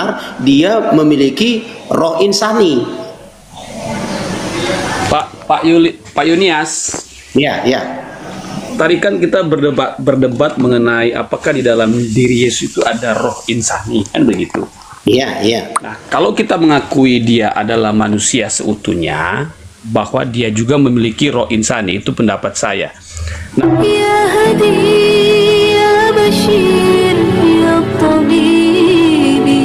benar dia memiliki roh insani. Pak Yunias. Ya, ya. Tadi kan kita berdebat mengenai apakah di dalam diri Yesus itu ada roh insani, kan begitu? Iya, iya. Nah, kalau kita mengakui dia adalah manusia seutuhnya, bahwa dia juga memiliki roh insani, itu pendapat saya. Nah, ya hadi ya bashir ya tabibi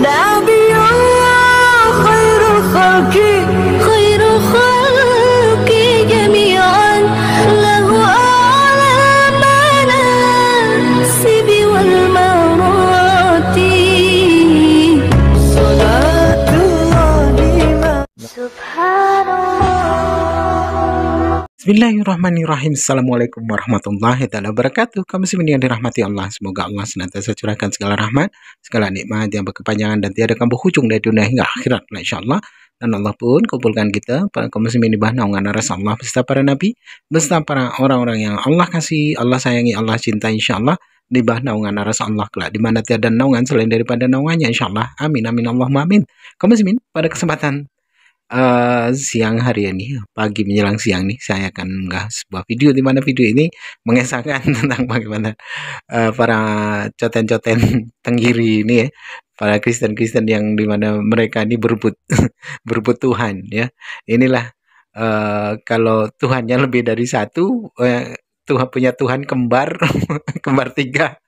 nabiyullah khairul khalqi jami'an lahu a'la manasibi wal marati salatullah subhanallah. Bismillahirrahmanirrahim. Assalamualaikum warahmatullahi wabarakatuh. Kaum muslimin yang dirahmati Allah, semoga Allah senantiasa curahkan segala rahmat, segala nikmat yang berkepanjangan dan tiada akan berhujung dari dunia hingga akhirat, insyaallah. Dan Allah pun kumpulkan kita para kaum muslimin di bawah naungan aras Allah beserta para nabi, beserta para orang-orang yang Allah kasih, Allah sayangi, Allah cintai, insyaallah, di bawah naungan aras Allah kelak, di mana tiada naungan selain daripada naungannya, insyaallah. Amin amin Allahumma amin. Kaum muslimin, pada kesempatan siang hari ini, pagi menjelang siang nih, saya akan mengunggah sebuah video di mana video ini mengesahkan tentang bagaimana para coten-coten tenggiri ini ya, para Kristen-Kristen yang dimana mereka ini berebut berebut Tuhan ya. Inilah kalau Tuhannya lebih dari satu, Tuhan punya Tuhan kembar kembar tiga.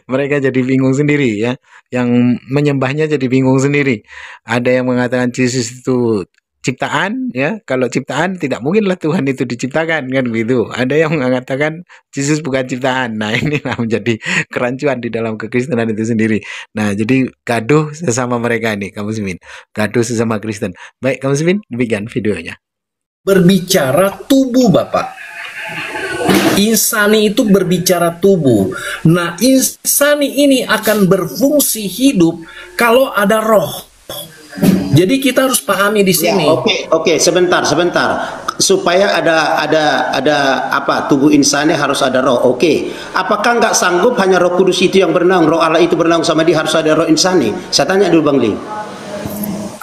Mereka jadi bingung sendiri ya, yang menyembahnya jadi bingung sendiri. Ada yang mengatakan Yesus itu ciptaan ya, kalau ciptaan tidak mungkinlah Tuhan itu diciptakan kan gitu. Ada yang mengatakan Yesus bukan ciptaan. Nah, inilah menjadi kerancuan di dalam kekristenan itu sendiri. Nah, jadi gaduh sesama mereka ini, kaum muslimin, gaduh sesama Kristen. Baik kaum muslimin, demikian videonya. Berbicara tubuh, Bapak. Insani itu berbicara tubuh. Nah, insani ini akan berfungsi hidup kalau ada roh. Jadi kita harus pahami di sini. Ya, oke, sebentar. Supaya ada apa? Tubuh insani harus ada roh. Oke. Apakah nggak sanggup hanya Roh Kudus itu yang berenang, Roh Allah itu berenang sama dia, harus ada roh insani? Saya tanya dulu Bang Li.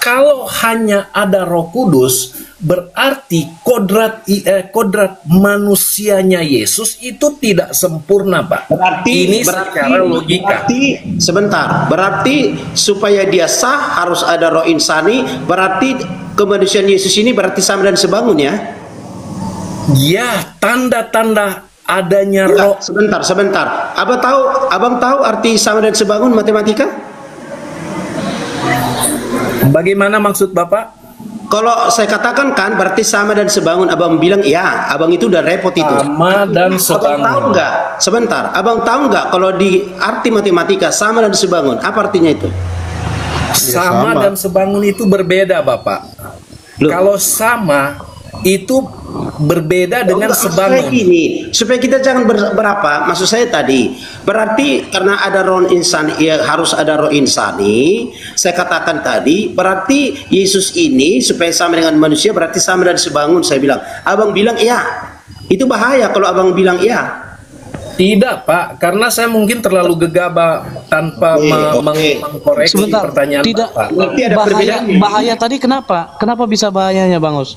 Kalau hanya ada Roh Kudus, berarti kodrat manusianya Yesus itu tidak sempurna, Pak. Berarti secara logika. Berarti supaya dia sah harus ada roh insani. Berarti kemanusiaan Yesus ini berarti sama dan sebangun ya? Ya, tanda-tanda adanya roh. Sebentar. Abang tahu arti sama dan sebangun matematika? Bagaimana maksud Bapak? Kalau saya katakan kan berarti sama dan sebangun, abang bilang iya, abang itu udah repot itu. Sama dan sebangun. Abang tahu nggak? Sebentar, abang tahu nggak kalau di arti matematika sama dan sebangun apa artinya itu? Sama dan sebangun itu berbeda, Bapak. Loh. Kalau sama itu berbeda dengan sebangun. Supaya kita jangan berapa, maksud saya tadi berarti karena ada roh insani, ya harus ada roh insani. Saya katakan tadi berarti Yesus ini supaya sama dengan manusia berarti sama dan sebangun. Saya bilang, abang bilang iya, itu bahaya kalau abang bilang iya. Tidak, Pak, karena saya mungkin terlalu gegabah tanpa mengkoreksi pertanyaan tidak, Pak. Bahaya tadi kenapa bisa bahayanya, Bang Os?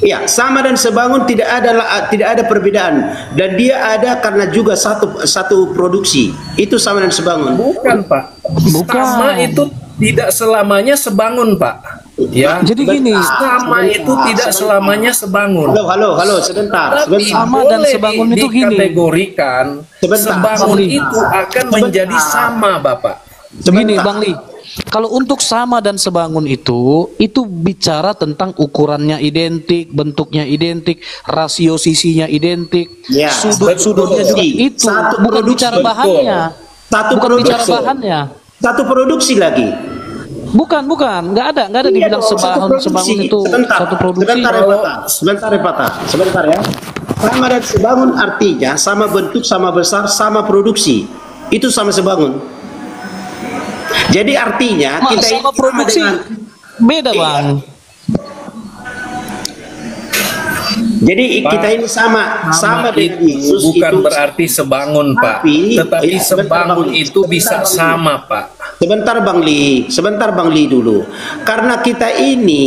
Ya, sama dan sebangun tidak ada perbedaan, dan dia ada karena juga satu produksi. Itu sama dan sebangun. Bukan, Pak. Sama itu tidak selamanya sebangun, Pak. Ya. Jadi gini, sama itu tidak selamanya sebangun. Halo, sebentar. Sama dan sebangun itu gini. Dikategorikan sebangun itu akan menjadi sama, Bapak. Begini, Bang Li. Kalau untuk sama dan sebangun itu bicara tentang ukurannya identik, bentuknya identik, rasio sisinya identik, ya, sudut-sudutnya juga itu, bukan bicara bahannya. Bicara bahannya. Satu produksi lagi. Bukan, nggak ada dibilang sebangun itu satu produksi. Sebentar ya. Sama dan sebangun artinya sama bentuk, sama besar, sama produksi. Itu sama sebangun. Jadi artinya kita sama produksi beda, Bang. Jadi Pak, kita ini sama dengan itu Yesus bukan itu. berarti sebangun, Pak. Tapi, Tetapi ya, sebentar, sebangun Bang. itu bisa Sebentar, Bang. sama, Pak. Sebentar Bang Li dulu. Karena kita ini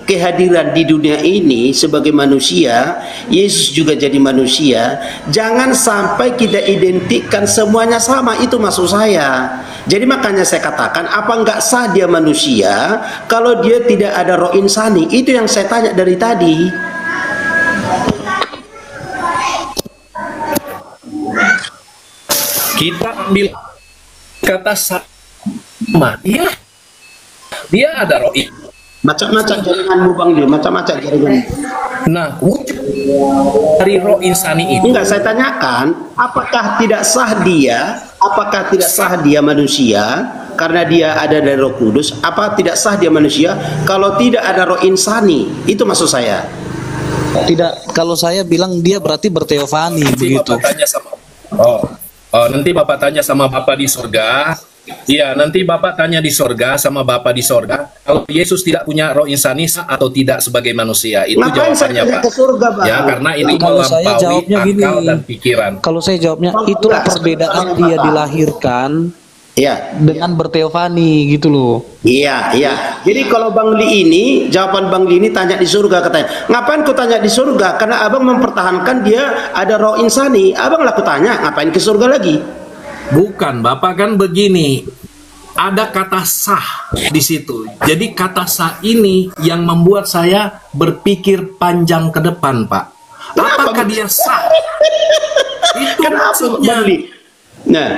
kehadiran di dunia ini sebagai manusia, Yesus juga jadi manusia. Jangan sampai kita identikkan semuanya sama, itu maksud saya. Jadi makanya saya katakan, apa enggak sah dia manusia kalau dia tidak ada roh insani? Itu yang saya tanya dari tadi. Kita ambil kata sama. Iya. Dia ada roh. Macam-macam jaringanmu Bang Li, macam-macam jaringan. Nah, wujud dari roh insani itu Enggak, saya tanyakan, apakah tidak sah dia manusia karena dia ada dari Roh Kudus? Apa tidak sah dia manusia kalau tidak ada roh insani? Itu maksud saya. Tidak, kalau saya bilang dia berarti berteofani nanti begitu. Bapak tanya sama nanti Bapak tanya sama Bapak di surga. Iya, nanti Bapak tanya di surga sama Bapak di surga, kalau Yesus tidak punya roh insani sah atau tidak sebagai manusia. Itu Ngapain saya jawabannya, tanya Pak. ke surga, Bang? Ya, karena ini Nah, kalau saya melampaui jawabnya gini. akal dan pikiran. Kalau saya jawabnya, Bang, itulah enggak, perbedaan sebentar, dia Bapak. dilahirkan Iya. dengan berteofani gitu loh. Iya. Jadi kalau Bang Li ini, jawaban Bang Li ini tanya di surga katanya. Ngapain ku tanya di surga? Karena abang mempertahankan dia ada roh insani. Abang lah ku tanya, ngapain ke surga lagi? Bukan, Bapak kan begini. Ada kata sah di situ. Jadi kata sah ini yang membuat saya berpikir panjang ke depan, Pak. Apakah dia sah? Itu Kenapa maksudnya. Bang Li? Nah,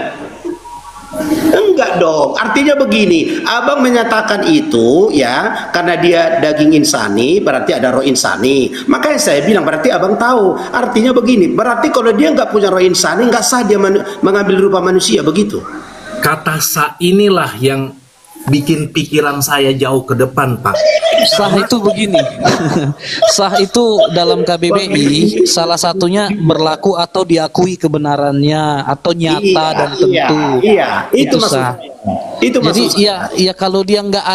enggak dong. Artinya begini, abang menyatakan itu ya karena dia daging insani, berarti ada roh insani. Makanya saya bilang berarti abang tahu. Artinya begini, berarti kalau dia nggak punya roh insani, nggak sah dia mengambil rupa manusia, begitu. Kata sah inilah yang bikin pikiran saya jauh ke depan, Pak. Sah itu begini. Sah itu dalam KBBI salah satunya berlaku atau diakui kebenarannya atau nyata dan tentu. Iya, itu sah. maksudnya. Itu Jadi maksudnya. ya kalau dia nggak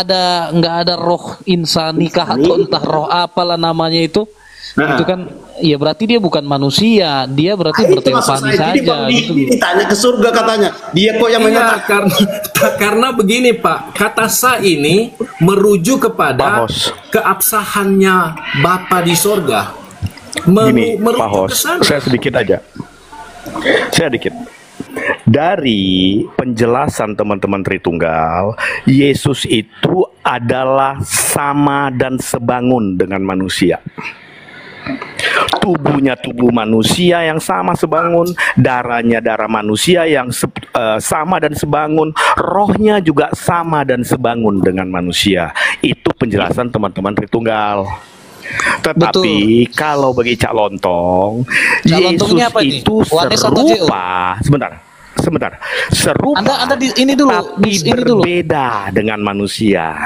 ada roh insanikah atau entah roh apalah namanya itu kan ya berarti dia bukan manusia, dia berarti Itu maksud berteofani saya. Jadi saja Bang gitu. Li ditanya ke surga katanya. Dia kok yang Iya, menyatakan. karena begini, Pak. Kata sah ini merujuk kepada keabsahannya Bapa di sorga. Gini, Pak Merujuk ke Hos, sana. saya sedikit aja. Dari penjelasan teman-teman Tritunggal, Yesus itu adalah sama dan sebangun dengan manusia. Tubuhnya tubuh manusia yang sama sebangun, darahnya darah manusia yang sama dan sebangun, rohnya juga sama dan sebangun dengan manusia. Itu penjelasan teman-teman Tritunggal. Tetapi kalau bagi Cak Lontong, Cak Yesus Lontongnya apa ini? itu Wanes atau JO? serupa. Sebentar. Serupa. Anda ini dulu, tapi ini dulu. berbeda dengan manusia.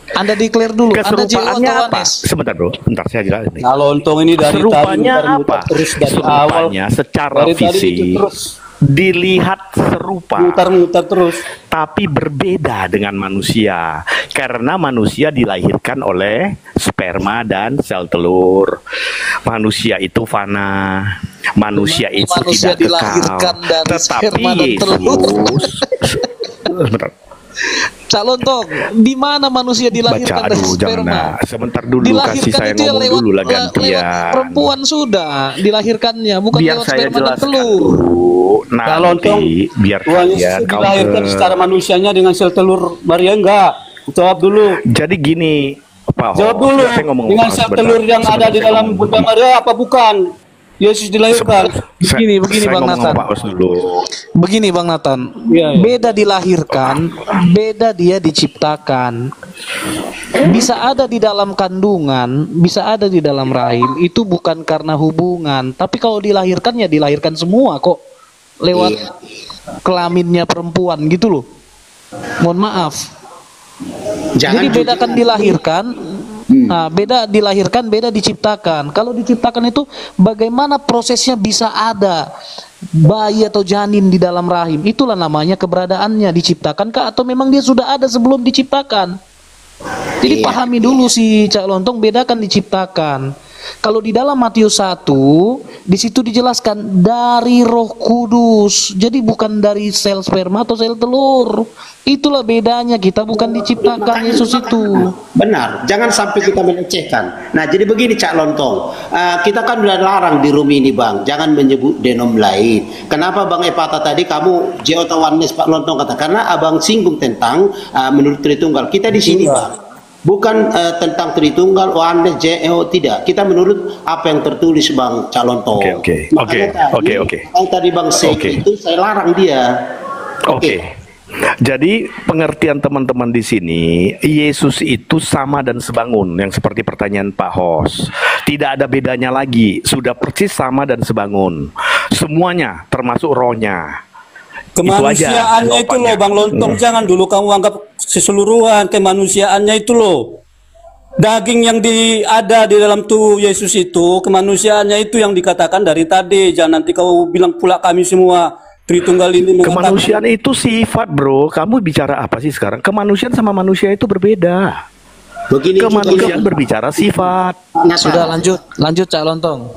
Anda declare dulu, Anda JO Keserupaannya atau apa? Wanes? Sebentar bro, bentar saya jelasin. Kalau untung ini dari tadi Serupanya muter-muter apa? terus dari awal. Serupanya secara Dari tadi itu fisik terus dilihat serupa, muter-muter terus. tapi berbeda dengan manusia. Karena manusia dilahirkan oleh sperma dan sel telur. Manusia itu fana. Manusia itu Manusia tidak dilahirkan kekal. dari Tetapi sperma dan telur. Yesus, sebentar. Cak Lontong, di mana manusia dilahirkan Baca, dari aduh, jangan. sperma? Sebentar dulu, Dilahirkan kasih saya itu ya ngomong lewat, dulu lah lewat gantian. perempuan sudah dilahirkannya, bukan Biar lewat saya sperma dan jelaskan telur. dulu. Kalau untung Nanti biar Tuhan kalian Yesus dilahirkan secara manusianya dengan sel telur Maria enggak? Jawab dulu. Jadi gini, Pak Ho, Jawab dulu. saya ngomong Dengan Pak, sel sebentar. telur yang ada di Saya dalam ngomong Bunda dulu. Maria apa bukan? Yesus dilahirkan. Begini, saya Bang ngomong Nathan. sama Pak Hos dulu. Begini Bang Nathan, Iya, iya. beda dilahirkan, beda dia diciptakan. Bisa ada di dalam kandungan, bisa ada di dalam rahim, itu bukan karena hubungan. Tapi kalau dilahirkan ya dilahirkan semua kok. Lewat kelaminnya perempuan gitu loh. Mohon maaf. Jadi bedakan dilahirkan, nah, beda dilahirkan, beda diciptakan. Kalau diciptakan itu bagaimana prosesnya bisa ada bayi atau janin di dalam rahim? Itulah namanya keberadaannya, diciptakan kah atau memang dia sudah ada sebelum diciptakan? Jadi pahami dulu si Cak Lontong, bedakan diciptakan. Kalau di dalam Matius 1, di situ dijelaskan dari Roh Kudus. Jadi bukan dari sel sperma atau sel telur. Itulah bedanya, kita bukan diciptakan Yesus itu. Benar, jangan sampai kita melecehkan. Nah, jadi begini Cak Lontong, kita kan udah larang di room ini Bang, jangan menyebut denom lain. Kenapa Bang Epata tadi kamu Jehovah Oneness Pak Lontong kata? Karena Abang singgung tentang menurut Tritunggal. Kita di sini Bang, bukan tentang Tritunggal, Oneness, JO, tidak. Kita menurut apa yang tertulis Bang Cak Lontong. Oke. Yang tadi Bang Seki itu saya larang dia. Oke. Jadi pengertian teman-teman di sini, Yesus itu sama dan sebangun, yang seperti pertanyaan Pak Hos. Tidak ada bedanya lagi, sudah persis sama dan sebangun. Semuanya, termasuk rohnya. Kemanusiaannya itu loh Bang Lontong, jangan dulu kamu anggap keseluruhan, kemanusiaannya itu loh. Daging yang ada di dalam tubuh Yesus itu, kemanusiaannya itu yang dikatakan dari tadi. Jangan nanti kau bilang pula kami semua Tritunggal ini mengatakan. Kemanusiaan itu sifat, bro. Kamu bicara apa sih sekarang? Kemanusiaan sama manusia itu berbeda. Begini kemanusiaan berbicara sifat. Sudah lanjut Cak Lontong.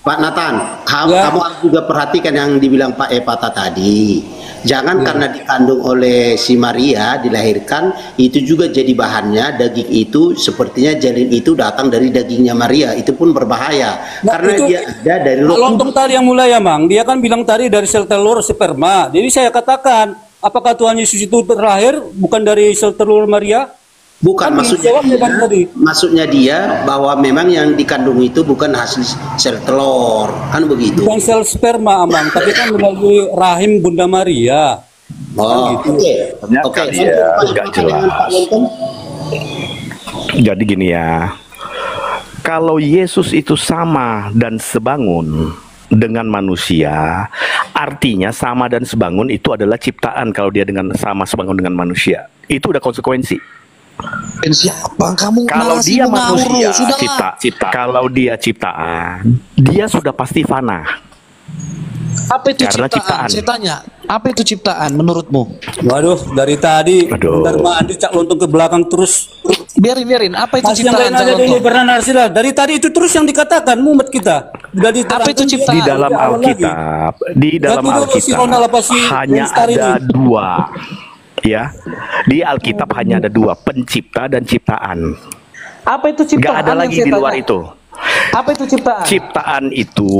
Pak Nathan, kamu harus juga perhatikan yang dibilang Pak Epata tadi. Jangan karena dikandung oleh si Maria, dilahirkan, itu juga jadi bahannya, daging itu sepertinya janin itu datang dari dagingnya Maria. Itu pun berbahaya. Karena itu, dia ada dari Roh Kudus. Lontong tadi yang mulai ya Bang, dia kan bilang tadi dari sel telur sperma. Jadi saya katakan, apakah Tuhan Yesus itu terlahir bukan dari sel telur Maria? Bukan, maksudnya dia bahwa memang yang dikandung itu bukan hasil sel telur, kan begitu. Bukan sel sperma, Amang, tapi kan melalui rahim Bunda Maria. Oh, gitu. Oke. Nggak jelas. Jadi gini ya, kalau Yesus itu sama dan sebangun dengan manusia, artinya sama dan sebangun itu adalah ciptaan. Kalau dia dengan sama sebangun dengan manusia, itu udah konsekuensi. Siapa kamu? Kalau dia manusia, kalau dia ciptaan, dia sudah pasti fana. Apa itu Karena ciptaan? Saya tanya, apa itu ciptaan menurutmu? Waduh, dari tadi benar mandi Cak Lontong ke belakang terus. Biarin. Apa itu ciptaan? Dari tadi itu terus yang dikatakan mumet kita. Apa itu ciptaan? Di dalam Alkitab, hanya ada dua. Ya, di Alkitab hanya ada dua, pencipta dan ciptaan. Apa itu ciptaan? Gak ada lagi di luar itu. Apa itu ciptaan? Ciptaan itu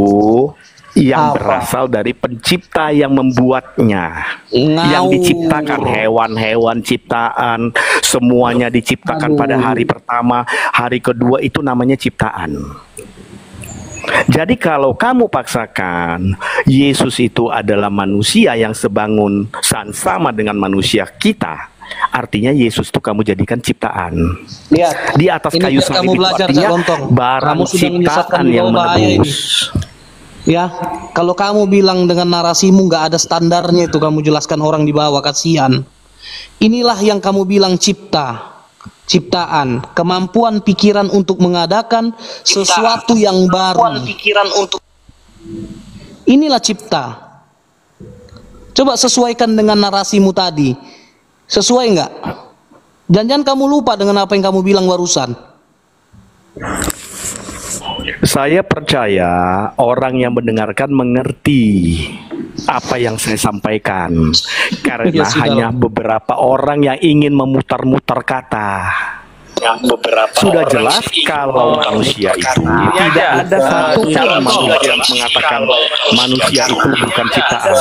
yang berasal dari pencipta yang membuatnya. Yang diciptakan, hewan-hewan ciptaan, semuanya diciptakan pada hari pertama, hari kedua itu namanya ciptaan. Jadi kalau kamu paksakan Yesus itu adalah manusia yang sebangun sama dengan manusia kita, artinya Yesus itu kamu jadikan ciptaan. Lihat, di atas kayu salib itu artinya barang ciptaan yang menebus. Ya, kalau kamu bilang dengan narasimu nggak ada standarnya itu, kamu jelaskan orang di bawah, kasihan. Inilah yang kamu bilang ciptaan, kemampuan pikiran untuk mengadakan sesuatu yang baru. Inilah cipta. Coba sesuaikan dengan narasimu tadi. Sesuai nggak? Jangan kamu lupa dengan apa yang kamu bilang barusan. Saya percaya orang yang mendengarkan mengerti apa yang saya sampaikan, karena hanya beberapa orang yang ingin memutar-mutar kata. Sudah jelas kalau manusia itu tidak ada satu manusia yang mengatakan manusia itu bukan ciptaan.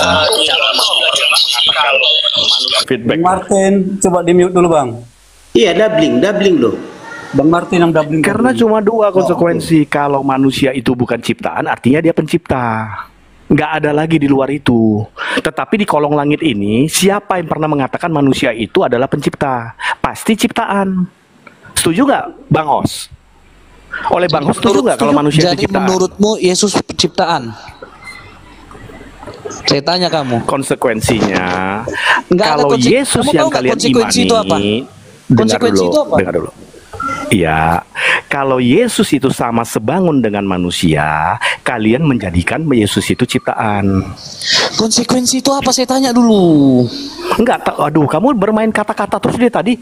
Feedback. Martin, coba di mute dulu Bang. Iya, doubling loh. Bang Martin yang doubling. Karena cuma dua konsekuensi. Kalau manusia itu bukan ciptaan, artinya dia pencipta. Nggak ada lagi di luar itu. Tetapi di kolong langit ini, siapa yang pernah mengatakan manusia itu adalah pencipta? Pasti ciptaan. Setuju nggak, Bang Os? Oleh Bang Os, setuju nggak kalau manusia itu ciptaan? Jadi menurutmu Yesus penciptaan? Saya tanya kamu. Konsekuensinya, kalau Yesus yang kalian imani, dengar dulu. Ya, kalau Yesus itu sama sebangun dengan manusia, kalian menjadikan Yesus itu ciptaan. Konsekuensi itu apa, saya tanya dulu. Enggak, aduh, kamu bermain kata-kata terus dia tadi.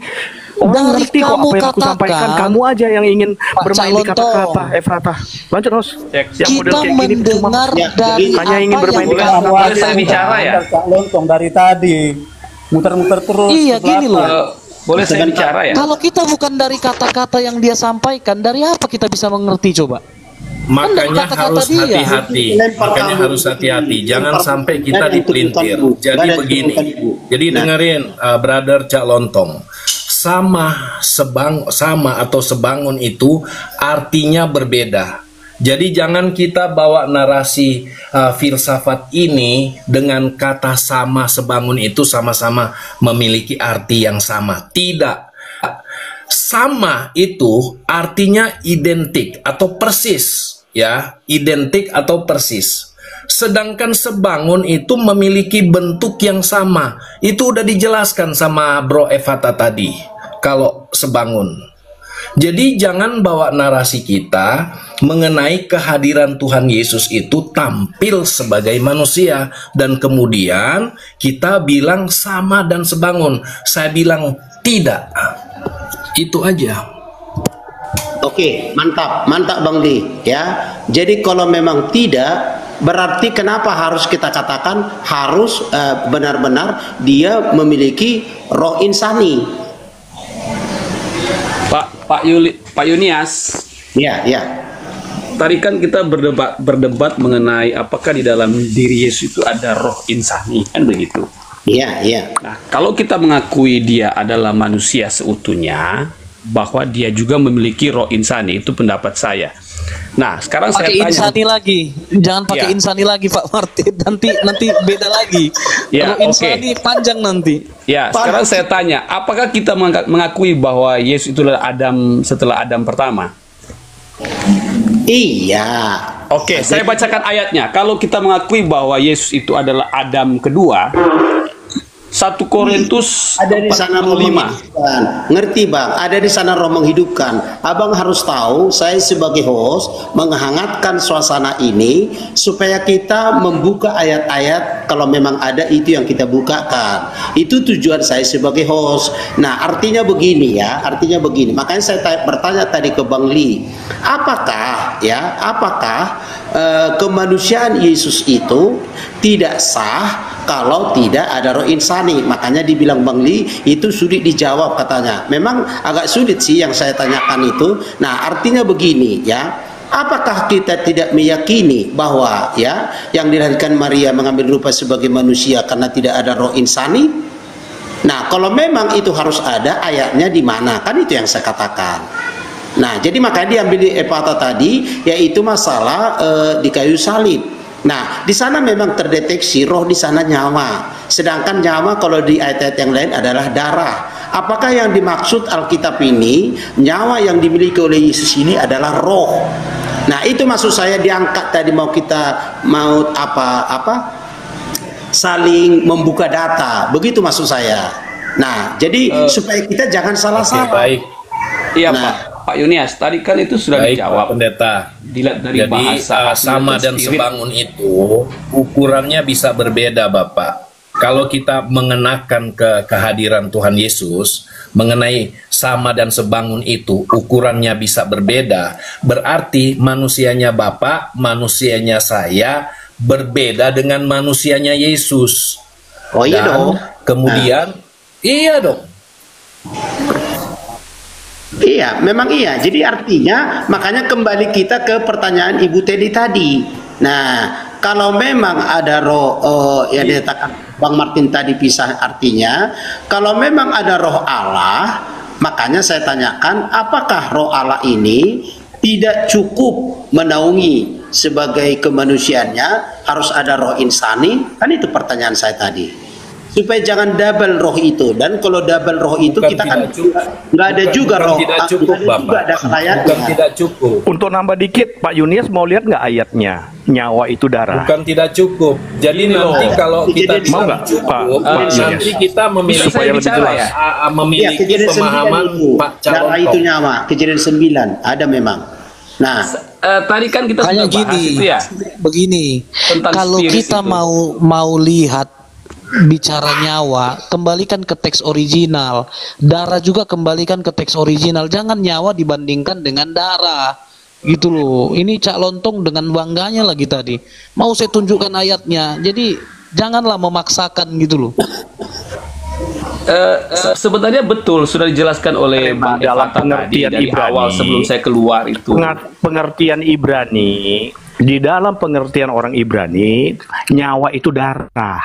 Orang Dari ngerti kok kamu apa yang aku katakan, sampaikan. Kamu aja yang ingin Pak bermain di Calonto, kata-kata. Efrata, lanjut terus. Yang model kita kayak gini cuma mendengar Ya, dari jadi hanya ingin apa bermain yang di kamu kata-kata. Boleh saya katakan. bicara ya? Cak Lontong dari tadi muter-muter terus. Iya, ke gini loh. belakang. Boleh saya bicara ya? Kalau kita bukan dari kata-kata yang dia sampaikan, dari apa kita bisa mengerti coba? Makanya kata-kata harus dia. hati-hati. Makanya harus hati-hati. Jangan sampai kita dipelintir. Jadi begini. Jadi dengerin, brother Cak Lontong. Sama atau sebangun itu artinya berbeda. Jadi jangan kita bawa narasi filsafat ini dengan kata sama sebangun itu sama-sama memiliki arti yang sama. Tidak. Sama itu artinya identik atau persis, ya, identik atau persis. Sedangkan sebangun itu memiliki bentuk yang sama. Itu udah dijelaskan sama Bro Evata tadi. Kalau sebangun. Jadi jangan bawa narasi kita mengenai kehadiran Tuhan Yesus itu tampil sebagai manusia. Dan kemudian kita bilang sama dan sebangun. Saya bilang tidak. Itu aja. Oke, mantap Bang Di, ya. Jadi kalau memang tidak, berarti kenapa harus kita katakan harus benar-benar dia memiliki roh insani? Pak Yunias. Ya. Tadi kan kita berdebat mengenai apakah di dalam diri Yesus itu ada roh insani, kan begitu? Iya. Nah, kalau kita mengakui dia adalah manusia seutuhnya, bahwa dia juga memiliki roh insani, itu pendapat saya. Nah, sekarang saya Pakai tanya. insani lagi, jangan pakai Ya. insani lagi Pak Martin. Nanti beda lagi. Ya, Roh insani panjang nanti. Ya, sekarang saya tanya, apakah kita mengakui bahwa Yesus itu adalah Adam setelah Adam pertama? Iya. Oke, saya bacakan ayatnya. Kalau kita mengakui bahwa Yesus itu adalah Adam kedua, 1 Korintus Ada di sana roh 45. menghidupkan. Ngerti Bang, ada di sana roh menghidupkan. Abang harus tahu, saya sebagai host menghangatkan suasana ini supaya kita membuka ayat-ayat kalau memang ada itu yang kita bukakan. Itu tujuan saya sebagai host. Nah, artinya begini ya, Makanya saya bertanya tadi ke Bang Li, apakah kemanusiaan Yesus itu tidak sah kalau tidak ada roh insani? Makanya dibilang Bang Li itu sulit dijawab katanya. Memang agak sulit sih yang saya tanyakan itu. Nah, artinya begini ya. Apakah kita tidak meyakini bahwa ya yang dilahirkan Maria mengambil rupa sebagai manusia karena tidak ada roh insani? Nah, kalau memang itu harus ada, ayatnya di mana? Kan itu yang saya katakan. Nah, jadi makanya diambil di Epata tadi, yaitu masalah di kayu salib. Nah, di sana memang terdeteksi roh, di sana nyawa. Sedangkan nyawa kalau di ayat-ayat yang lain adalah darah. Apakah yang dimaksud Alkitab ini, nyawa yang dimiliki oleh Yesus ini adalah roh? Nah, itu maksud saya diangkat tadi, mau saling membuka data. Begitu maksud saya. Nah, jadi supaya kita jangan salah-salah. Baik. Iya, Nah. Pak Yunias, tadi kan itu sudah Baik, Pak dijawab. Pendeta. Dilihat dari Jadi bahasa sama dan spirit. sebangun itu ukurannya bisa berbeda, Bapak. Kalau kita mengenakan kehadiran Tuhan Yesus, mengenai sama dan sebangun itu ukurannya bisa berbeda, berarti manusianya Bapak, manusianya saya berbeda dengan manusianya Yesus. Oh iya Dan dong. kemudian iya dong. Iya, memang iya. Jadi artinya makanya kembali kita ke pertanyaan Ibu Teddy tadi. Nah, kalau memang ada roh yang dikatakan Bang Martin tadi pisah, artinya kalau memang ada roh Allah, makanya saya tanyakan apakah roh Allah ini tidak cukup menaungi sebagai kemanusiaannya, harus ada roh insani? Kan itu pertanyaan saya tadi. supaya jangan double roh itu. Dan kalau double roh itu Bukan kita kan tidak cukup. nggak ada juga Bukan roh, tidak nggak cukup, ada juga Bapak. ada ayatnya. Bukan tidak cukup. Untuk nambah dikit, Pak Yunias mau lihat nggak ayatnya? Nyawa itu darah. Bukan tidak cukup. Jadi Ini nanti loh. kalau kita Kejadian- Mau nggak, cukup, Pak nanti Yunias? kita memiliki Bisa saya bicara ya? Ya, memiliki kejadian 9 pemahaman itu. Pak Darah itu Calon. nyawa. Kejadian 9 ada memang. Nah, Tadi kan kita Hanya sudah bahas gini, itu ya. begini. Tentang Kalau spirit kita itu. mau lihat bicara nyawa, kembalikan ke teks original. Darah juga kembalikan ke teks original. Jangan nyawa dibandingkan dengan darah. Gitu loh. Ini Cak Lontong dengan bangganya lagi tadi. Mau saya tunjukkan ayatnya. Jadi janganlah memaksakan gitu loh. Sebenarnya betul sudah dijelaskan oleh Bang Dalam Evata tadi pengertian dari Ibrani. awal sebelum saya keluar itu. Pengertian Ibrani, di dalam pengertian orang Ibrani, nyawa itu darah.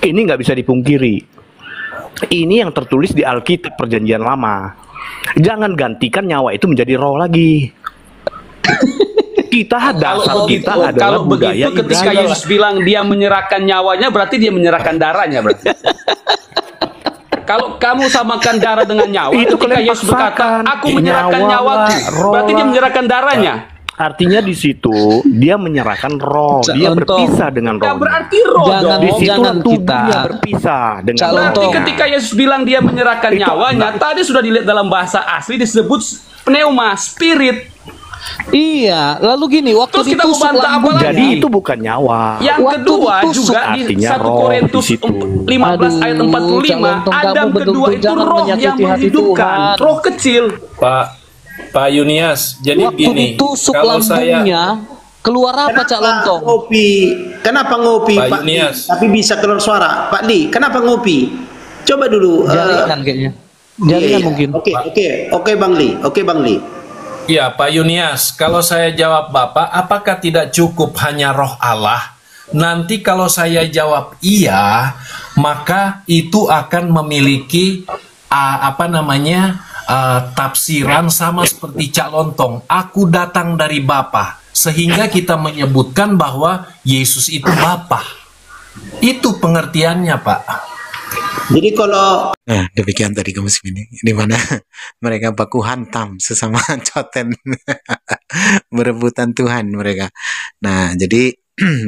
Ini nggak bisa dipungkiri. Ini yang tertulis di Alkitab Perjanjian Lama. Jangan gantikan nyawa itu menjadi roh lagi. Dasar kita adalah kalau budaya begitu ketika Ibrani. Yesus bilang dia menyerahkan nyawanya, berarti dia menyerahkan darahnya berarti. Kalau kamu samakan darah dengan nyawa, Itu ketika kalian Yesus berkata, paksakan. aku menyerahkan Nyawa nyawaku, lah, roh berarti dia lah. menyerahkan darahnya. Artinya di situ dia menyerahkan roh, Cak dia Lontong. berpisah dengan Ya roh. berarti roh Jangan- Di dong. situ jangan tubuhnya kita- berpisah dengan Cak Berarti Lontong. ketika Yesus bilang dia menyerahkan Itu nyawanya, tadi sudah dilihat dalam bahasa asli disebut pneuma, spirit. Iya, lalu gini, waktu Terus kita ditusuk membantah apa lambungnya. lagi? Jadi itu bukan nyawa. Yang Waktu kedua ditusuk, juga di artinya 1 roh Korintus di situ. 15 ayat Aduh, 45, Cak Lontong, Adam kamu kedua betul-betul itu jangan roh yang menyakiti hati menghidupkan, Tuhan. roh kecil. Pak Yunias, jadi Waktu gini, ditusuk kalau saya lambungnya, keluar apa Cak Lontong? ngopi? Kenapa ngopi, Pak Pak Li? Yunias. Tapi bisa keluar suara, Pak Li. Kenapa ngopi? Coba dulu. Jaringan kayaknya. Jaringan iya. mungkin. Oke, Bang Li. Oke, Bang Li. Ya, Pak Yunias, kalau saya jawab Bapak, apakah tidak cukup hanya roh Allah? Nanti kalau saya jawab iya, maka itu akan memiliki tafsiran sama seperti Cak Lontong. Aku datang dari Bapa, sehingga kita menyebutkan bahwa Yesus itu Bapa. Itu pengertiannya, Pak. Jadi kalau Nah, demikian tadi kamu ini, di mana mereka baku hantam sesama coten, berebutan Tuhan mereka. Nah, jadi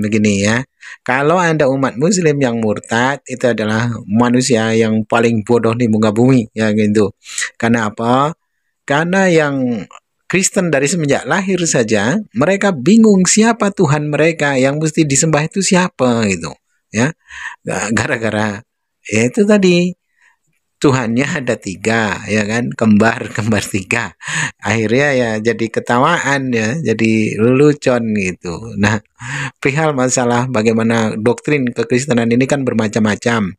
begini ya, kalau Anda umat Muslim yang murtad, itu adalah manusia yang paling bodoh di muka bumi, ya gitu. Karena apa? Karena yang Kristen dari semenjak lahir saja, mereka bingung siapa Tuhan mereka yang mesti disembah itu siapa gitu, ya. Gara-gara ya itu tadi. Tuhannya ada 3, ya kan, kembar 3. Akhirnya ya jadi ketawaan ya, jadi lelucon gitu. Nah, perihal masalah bagaimana doktrin kekristenan ini kan bermacam-macam.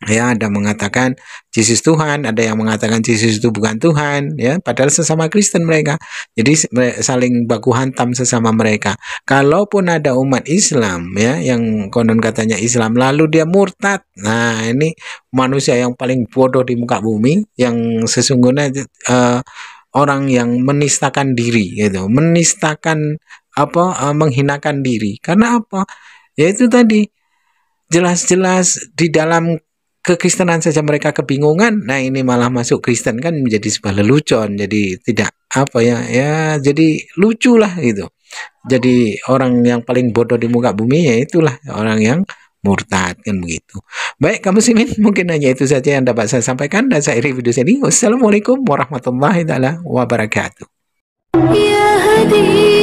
Ya, ada mengatakan Yesus Tuhan, ada yang mengatakan Yesus itu bukan Tuhan, ya, padahal sesama Kristen mereka. Jadi saling baku hantam sesama mereka. Kalaupun ada umat Islam ya yang konon katanya Islam lalu dia murtad. Nah, ini manusia yang paling bodoh di muka bumi, yang sesungguhnya orang yang menistakan diri gitu, menistakan menghinakan diri. Karena apa? Ya itu tadi, jelas-jelas di dalam kekristenan saja mereka kebingungan. Nah, ini malah masuk Kristen kan menjadi sebuah lelucon, jadi tidak jadi lucu lah gitu. Jadi orang yang paling bodoh di muka bumi ya itulah orang yang murtad, kan begitu. Baik, kamu simin, mungkin hanya itu saja yang dapat saya sampaikan dan saya akhiri video ini. Wassalamualaikum warahmatullahi wabarakatuh. يا هدي